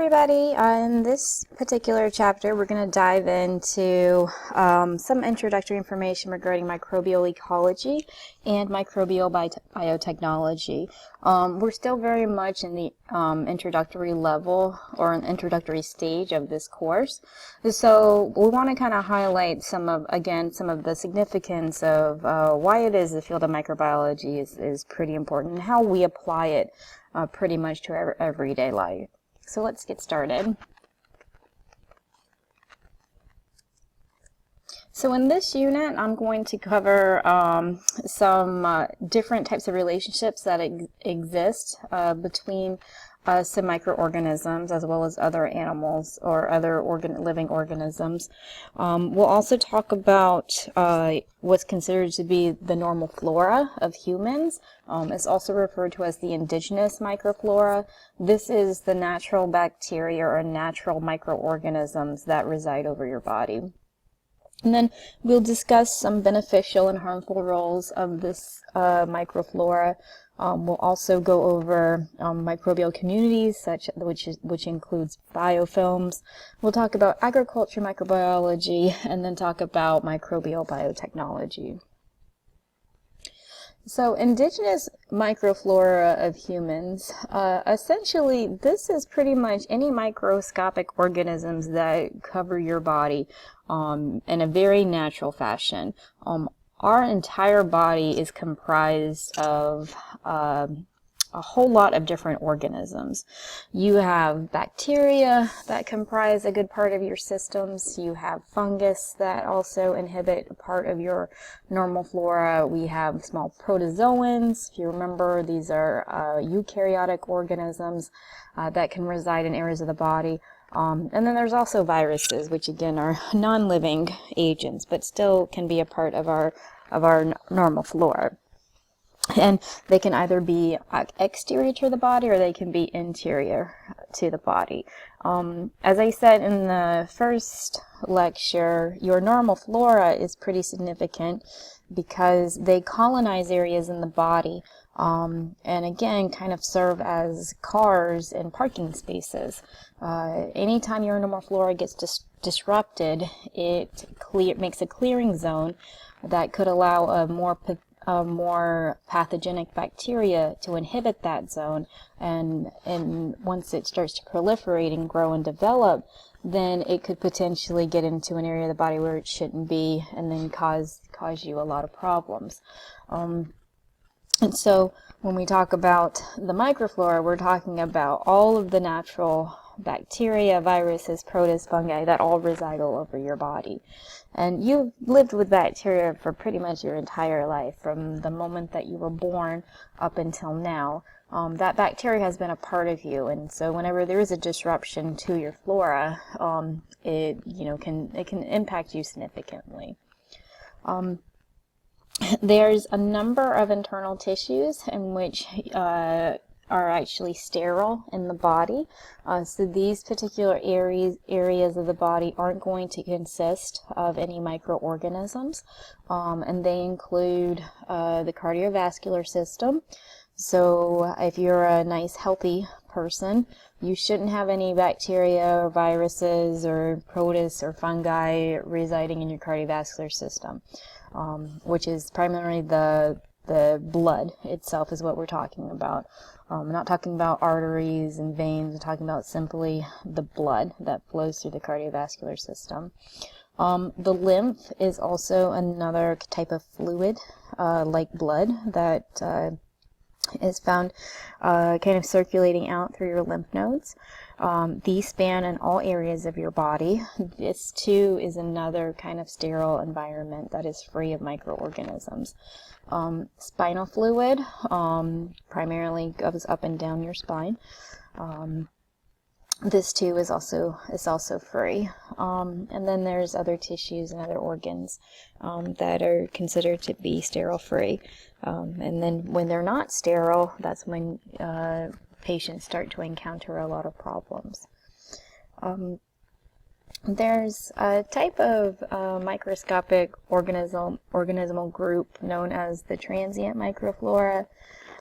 everybody. In this particular chapter, we're going to dive into some introductory information regarding microbial ecology and microbial biotechnology. We're still very much in the introductory level or an introductory stage of this course. So we want to kind of highlight some of the significance of why it is the field of microbiology is pretty important and how we apply it pretty much to our everyday life. So let's get started. So in this unit, I'm going to cover some different types of relationships that exist between some microorganisms as well as other animals or other living organisms. We'll also talk about what's considered to be the normal flora of humans. It's also referred to as the indigenous microflora. This is the natural bacteria or natural microorganisms that reside over your body. And then we'll discuss some beneficial and harmful roles of this microflora. We'll also go over microbial communities, which includes biofilms. We'll talk about agriculture microbiology, and then talk about microbial biotechnology. So, indigenous microflora of humans, essentially, this is pretty much any microscopic organisms that cover your body in a very natural fashion. Our entire body is comprised of a whole lot of different organisms. You have bacteria that comprise a good part of your systems. You have fungus that also inhibit a part of your normal flora. We have small protozoans. If you remember, these are eukaryotic organisms that can reside in areas of the body. And then there's also viruses, which again are non-living agents, but still can be a part of our normal flora. And they can either be exterior to the body or they can be interior to the body. As I said in the first lecture, your normal flora is pretty significant because they colonize areas in the body and again kind of serve as cars and parking spaces. Anytime your normal flora gets disrupted, it makes a clearing zone that could allow a more pathogenic bacteria to inhibit that zone, and once it starts to proliferate and grow and develop, then it could potentially get into an area of the body where it shouldn't be, and then cause you a lot of problems. And so when we talk about the microflora, we're talking about all of the natural bacteria, viruses, protists, fungi that all reside all over your body. And you've lived with bacteria for pretty much your entire life, from the moment that you were born up until now. That bacteria has been a part of you, and so whenever there is a disruption to your flora, it can impact you significantly. There's a number of internal tissues in which are actually sterile in the body. So these particular areas of the body aren't going to consist of any microorganisms, and they include the cardiovascular system. So if you're a nice healthy person, you shouldn't have any bacteria or viruses or protists or fungi residing in your cardiovascular system, which is primarily the blood itself is what we're talking about. I'm not talking about arteries and veins. I'm talking about simply the blood that flows through the cardiovascular system. The lymph is also another type of fluid like blood that is found kind of circulating out through your lymph nodes. These span in all areas of your body. This too is another kind of sterile environment that is free of microorganisms. Spinal fluid primarily goes up and down your spine. This too is also free. And then there's other tissues and other organs that are considered to be sterile free. And then when they're not sterile, that's when patients start to encounter a lot of problems. There's a type of microscopic organismal group known as the transient microflora.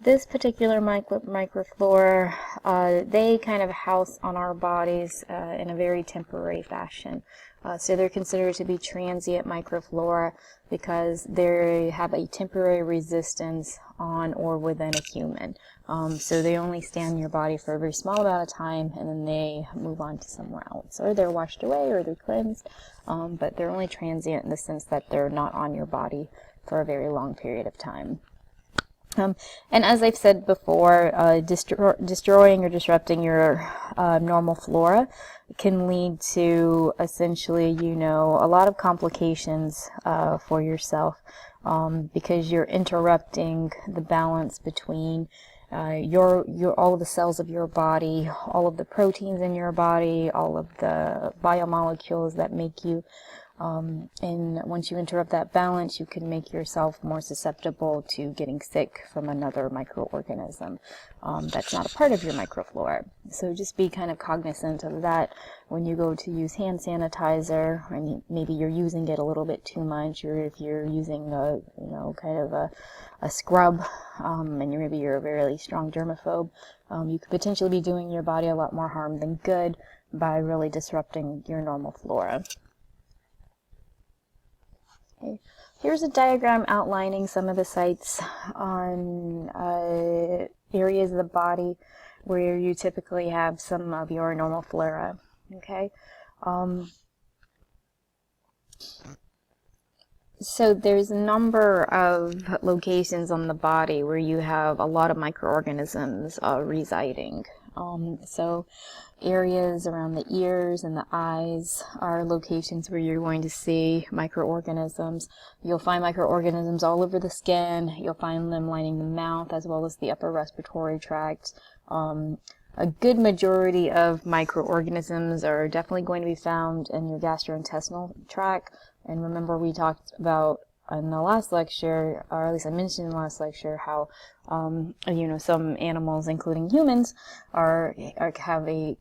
this particular microflora, they kind of house on our bodies in a very temporary fashion. So they're considered to be transient microflora because they have a temporary resistance on or within a human. So they only stay in your body for a very small amount of time, and then they move on to somewhere else. Or they're washed away, or they're cleansed, but they're only transient in the sense that they're not on your body for a very long period of time. And as I've said before, destroying or disrupting your normal flora can lead to essentially, a lot of complications for yourself because you're interrupting the balance between all of the cells of your body, all of the proteins in your body, all of the biomolecules that make you. And once you interrupt that balance, you can make yourself more susceptible to getting sick from another microorganism that's not a part of your microflora. So just be kind of cognizant of that when you go to use hand sanitizer, and maybe you're using it a little bit too much, or if you're using a scrub, and maybe you're a really strong germaphobe, you could potentially be doing your body a lot more harm than good by really disrupting your normal flora. Okay. Here's a diagram outlining some of the sites on areas of the body where you typically have some of your normal flora. Okay. So there's a number of locations on the body where you have a lot of microorganisms residing. So areas around the ears and the eyes are locations where you're going to see microorganisms. You'll find microorganisms all over the skin. You'll find them lining the mouth as well as the upper respiratory tract. A good majority of microorganisms are definitely going to be found in your gastrointestinal tract. And remember, we talked about in the last lecture, or at least I mentioned in the last lecture, how some animals, including humans, have a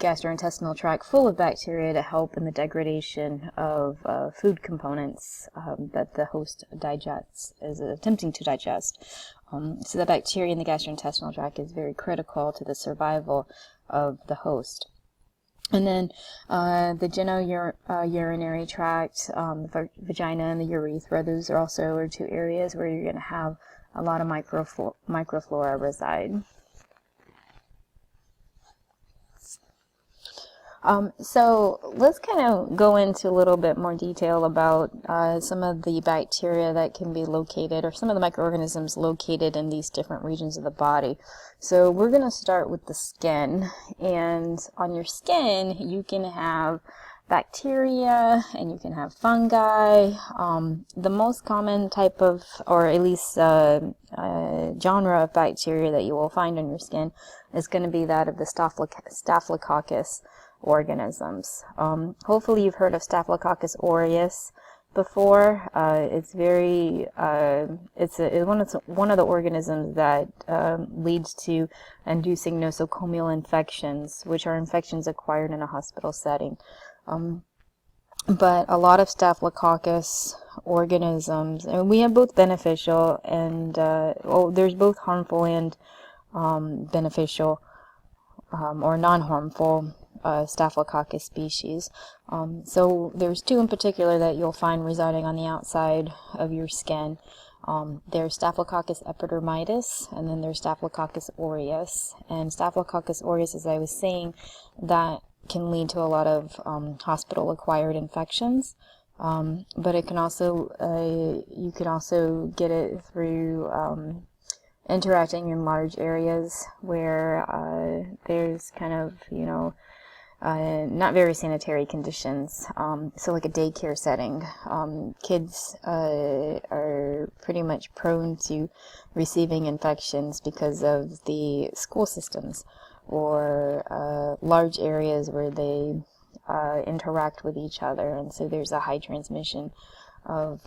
gastrointestinal tract full of bacteria to help in the degradation of food components that the host is attempting to digest. So the bacteria in the gastrointestinal tract is very critical to the survival of the host. And then the genitourinary tract, the vagina and the urethra, those are also two areas where you're going to have a lot of microflora reside. So let's kind of go into a little bit more detail about some of the bacteria that can be located, or some of the microorganisms located in these different regions of the body. So we're going to start with the skin, and on your skin you can have bacteria and you can have fungi. The most common type of, or at least genre of bacteria that you will find on your skin is going to be that of the Staphylococcus organisms. Hopefully you've heard of Staphylococcus aureus before. It's one of the organisms that leads to inducing nosocomial infections, which are infections acquired in a hospital setting. But a lot of Staphylococcus organisms, and we have both beneficial and there's both harmful and beneficial or non-harmful Staphylococcus species. So there's two in particular that you'll find residing on the outside of your skin. There's Staphylococcus epidermidis, and then there's Staphylococcus aureus. And Staphylococcus aureus, as I was saying, that can lead to a lot of hospital-acquired infections. But it can also, you can also get it through interacting in large areas where there's kind of, not very sanitary conditions. So like a daycare setting, kids are pretty much prone to receiving infections because of the school systems, or large areas where they interact with each other, and so there's a high transmission of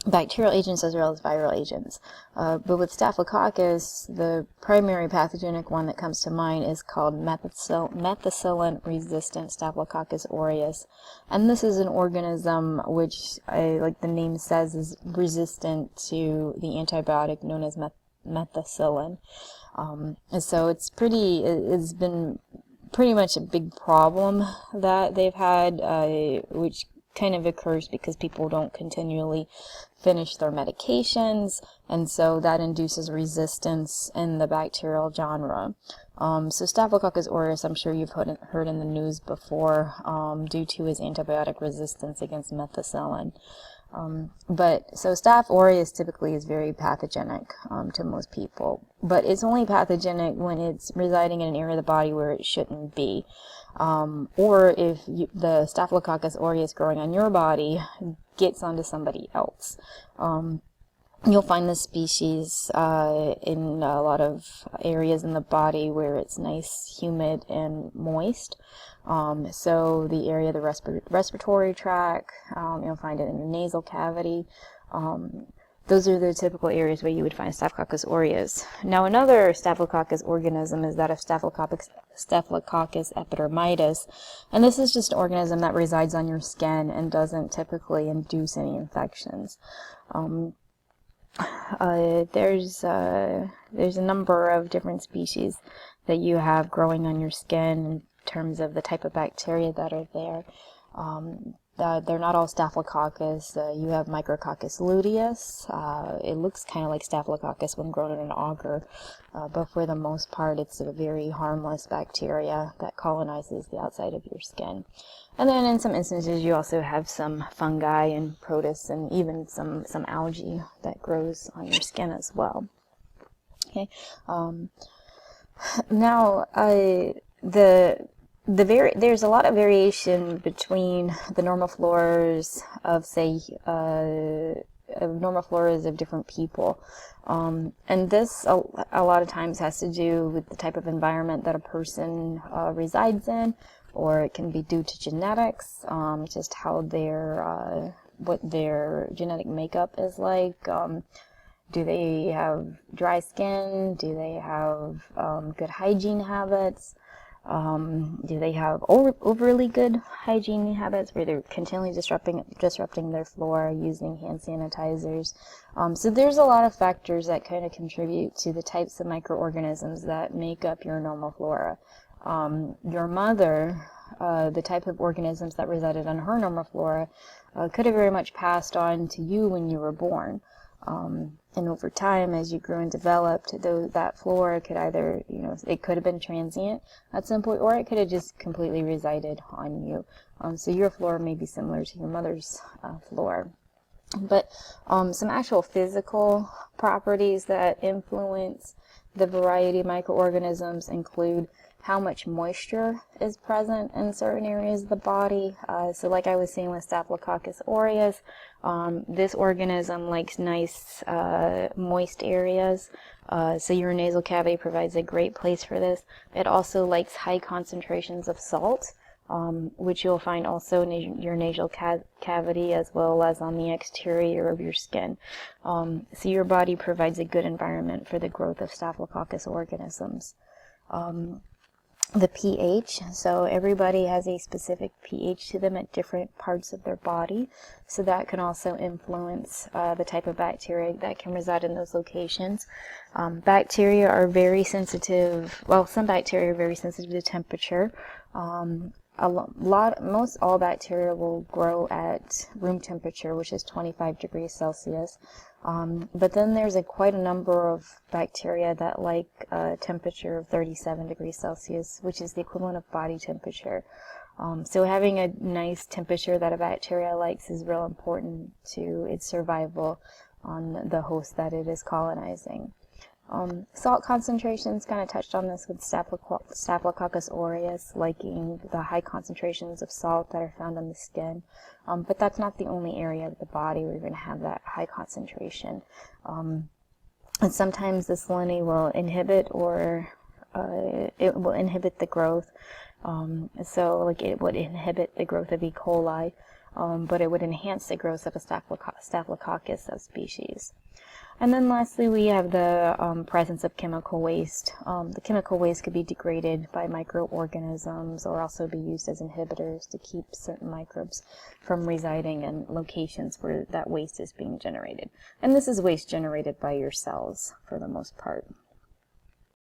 bacterial agents as well as viral agents. But with Staphylococcus, the primary pathogenic one that comes to mind is called methicillin-resistant Staphylococcus aureus. And this is an organism which, like the name says, is resistant to the antibiotic known as methicillin. And so it's been pretty much a big problem that they've had, which kind of occurs because people don't continually finish their medications, and so that induces resistance in the bacterial genre. So Staphylococcus aureus, I'm sure you've heard in the news before, due to his antibiotic resistance against methicillin. So Staph aureus typically is very pathogenic to most people, but it's only pathogenic when it's residing in an area of the body where it shouldn't be, or if the Staphylococcus aureus growing on your body gets onto somebody else. You'll find this species in a lot of areas in the body where it's nice, humid, and moist. So the area of the respiratory tract, you'll find it in your nasal cavity. Those are the typical areas where you would find Staphylococcus aureus. Now, another Staphylococcus organism is that of Staphylococcus epidermidis, and this is just an organism that resides on your skin and doesn't typically induce any infections. There's a number of different species that you have growing on your skin in terms of the type of bacteria that are there. They're not all Staphylococcus. You have Micrococcus luteus. It looks kind of like Staphylococcus when grown in an agar, but for the most part it's a very harmless bacteria that colonizes the outside of your skin. And then in some instances you also have some fungi and protists and even some algae that grows on your skin as well. Okay. Now there's a lot of variation between the normal floras of, say, normal floras of different people. And this a lot of times has to do with the type of environment that a person resides in, or it can be due to genetics, just how what their genetic makeup is like. Do they have dry skin? Do they have good hygiene habits? Do they have overly good hygiene habits where they're continually disrupting their flora using hand sanitizers? So there's a lot of factors that kind of contribute to the types of microorganisms that make up your normal flora. Your mother, the type of organisms that resided on her normal flora, could have very much passed on to you when you were born. And over time, as you grew and developed, that flora could either, it could have been transient at some point, or it could have just completely resided on you. So your flora may be similar to your mother's flora. But some actual physical properties that influence the variety of microorganisms include how much moisture is present in certain areas of the body. So like I was saying with Staphylococcus aureus, this organism likes nice moist areas. So your nasal cavity provides a great place for this. It also likes high concentrations of salt, which you'll find also in your nasal cavity as well as on the exterior of your skin. So your body provides a good environment for the growth of Staphylococcus organisms. The pH, so everybody has a specific pH to them at different parts of their body, so that can also influence the type of bacteria that can reside in those locations. Bacteria are very sensitive, some bacteria are very sensitive to temperature. Most all bacteria will grow at room temperature, which is 25 degrees Celsius. But then there's quite a number of bacteria that like a temperature of 37 degrees Celsius, which is the equivalent of body temperature. So having a nice temperature that a bacteria likes is real important to its survival on the host that it is colonizing. Salt concentrations, kind of touched on this with Staphylococcus aureus, liking the high concentrations of salt that are found on the skin. But that's not the only area of the body where you're going to have that high concentration. And sometimes the salinity will inhibit it will inhibit the growth. So it would inhibit the growth of E. coli, but it would enhance the growth of a Staphylococcus subspecies. And then lastly, we have the presence of chemical waste. The chemical waste could be degraded by microorganisms or also be used as inhibitors to keep certain microbes from residing in locations where that waste is being generated. And this is waste generated by your cells for the most part.